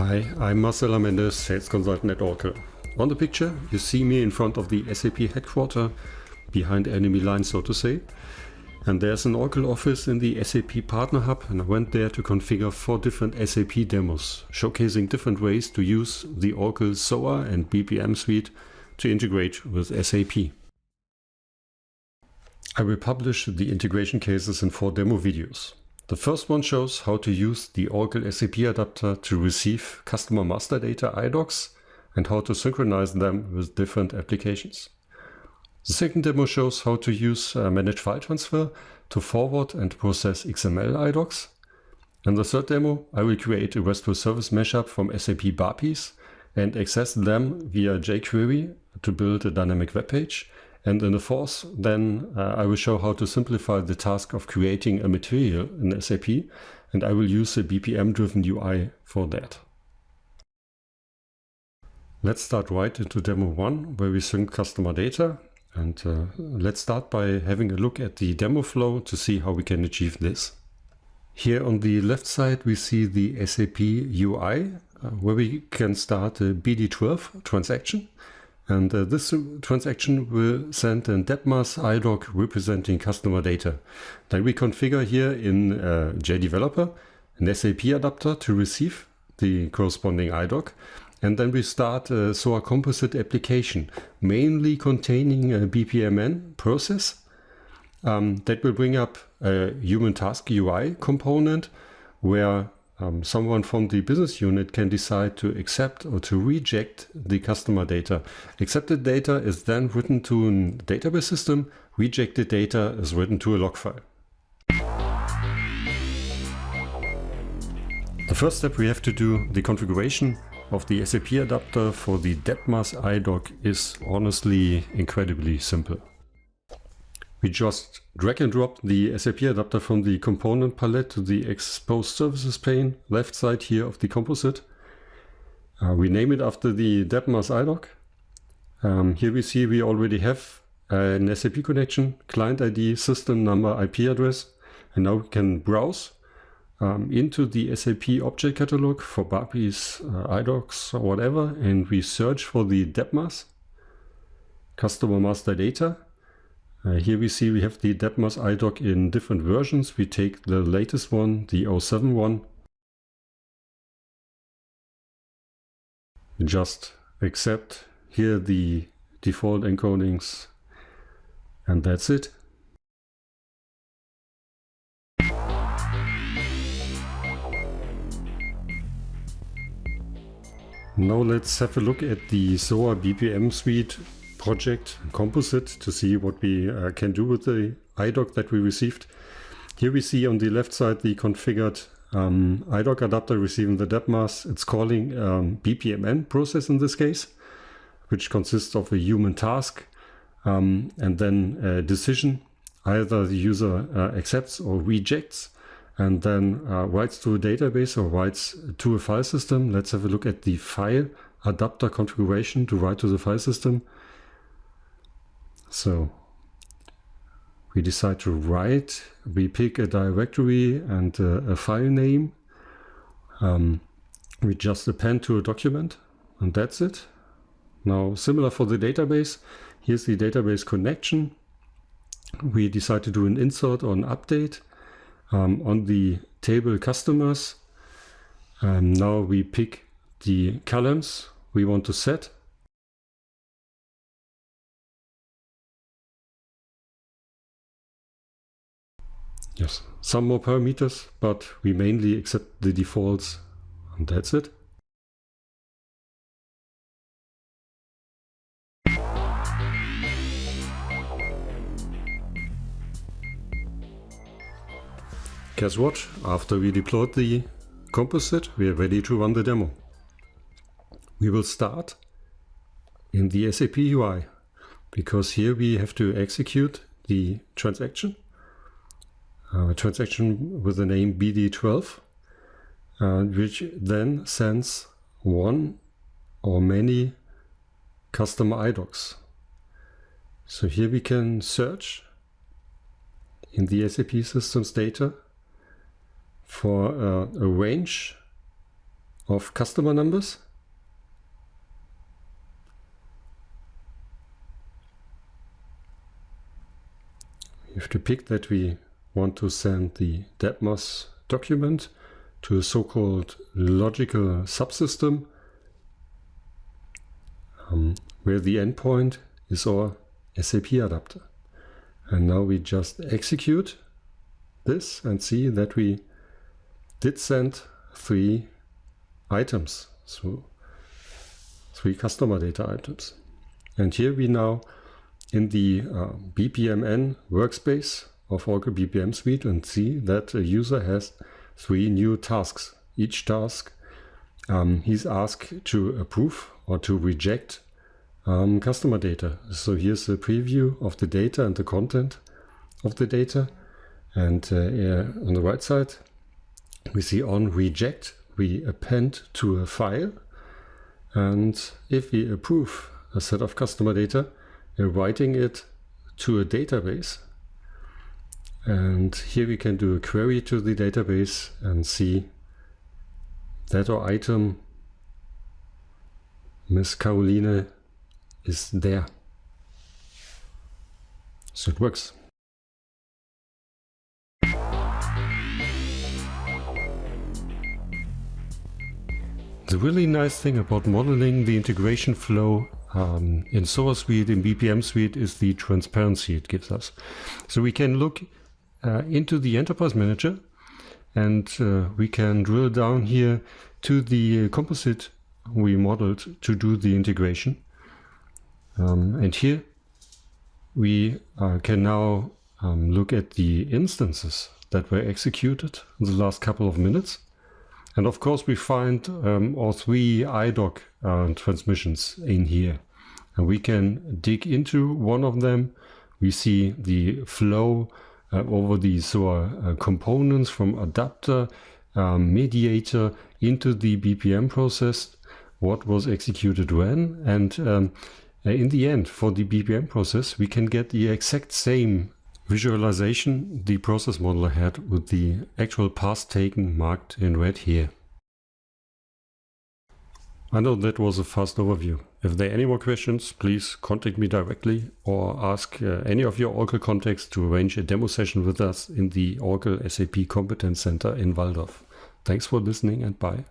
Hi, I'm Marcel Mendes, Sales Consultant at Oracle. On the picture, you see me in front of the SAP headquarters, behind enemy lines, so to say. And there's an Oracle office in the SAP Partner Hub, and I went there to configure 4 different SAP demos, showcasing different ways to use the Oracle SOA and BPM Suite to integrate with SAP. I will publish the integration cases in 4 demo videos. The first one shows how to use the Oracle SAP adapter to receive customer master data iDocs and how to synchronize them with different applications. The second demo shows how to use managed file transfer to forward and process XML iDocs. In the third demo, I will create a RESTful service mashup from SAP BAPIs and access them via jQuery to build a dynamic web page. And in the fourth, then I will show how to simplify the task of creating a material in SAP, and I will use a BPM-driven UI for that. Let's start right into demo 1, where we sync customer data. And let's start by having a look at the demo flow to see how we can achieve this. Here on the left side, we see the SAP UI, where we can start a BD12 transaction. And this transaction will send a DEBMAS iDoc representing customer data. Then we configure here in JDeveloper an SAP adapter to receive the corresponding iDoc. And then we start a SOA composite application, mainly containing a BPMN process that will bring up a human task UI component where someone from the business unit can decide to accept or to reject the customer data. Accepted data is then written to a database system. Rejected data is written to a log file. The first step we have to do, the configuration of the SAP adapter for the DEBMAS iDoc, is honestly incredibly simple. We just drag and drop the SAP adapter from the component palette to the exposed services pane, left side here of the composite. We name it after the DEBMAS iDoc. Here we see we already have an SAP connection, client ID, system number, IP address, and now we can browse into the SAP object catalog for BAPIs, iDocs, or whatever, and we search for the DEBMAS, customer master data. Here we see we have the DEBMAS iDoc in different versions. We take the latest one, the 07 one. We just accept here the default encodings, and that's it. Now let's have a look at the SOA BPM Suite project composite to see what we can do with the iDoc that we received. Here we see on the left side the configured iDoc adapter receiving the DEBMAS. It's calling BPMN process in this case, which consists of a human task and then a decision. Either the user accepts or rejects, and then writes to a database or writes to a file system. Let's have a look at the file adapter configuration to write to the file system. So we decide to write, we pick a directory and a file name. We just append to a document, and that's it. Now, similar for the database, here's the database connection. We decide to do an insert or an update on the table customers. Now we pick the columns we want to set. Yes, some more parameters, but we mainly accept the defaults, and that's it. Guess what? After we deployed the composite, we are ready to run the demo. We will start in the SAP UI, because here we have to execute the transaction. A transaction with the name BD12, which then sends one or many customer iDocs. So here we can search in the SAP systems data for a range of customer numbers. We have to pick that we want to send the DEBMAS document to a so-called logical subsystem, where the endpoint is our SAP adapter. And now we just execute this and see that we did send 3 items, so 3 customer data items. And here we now in the BPMN workspace of Oracle BPM Suite and see that a user has 3 new tasks. Each task he's asked to approve or to reject customer data. So here's a preview of the data and the content of the data. And on the right side, we see on reject, we append to a file. And if we approve a set of customer data, we're writing it to a database. And here we can do a query to the database and see that our item, Miss Caroline, is there. So it works. The really nice thing about modeling the integration flow in SOA Suite, in BPM Suite, is the transparency it gives us. So we can look into the Enterprise Manager and we can drill down here to the composite we modeled to do the integration. And here we can now look at the instances that were executed in the last couple of minutes. And of course we find all 3 iDoc transmissions in here. And we can dig into one of them. We see the flow over the SOA components from adapter, mediator into the BPM process, what was executed when. And in the end, for the BPM process, we can get the exact same visualization the process modeler had with the actual path taken marked in red here. I know that was a fast overview. If there are any more questions, please contact me directly or ask any of your Oracle contacts to arrange a demo session with us in the Oracle SAP Competence Center in Walldorf. Thanks for listening and bye.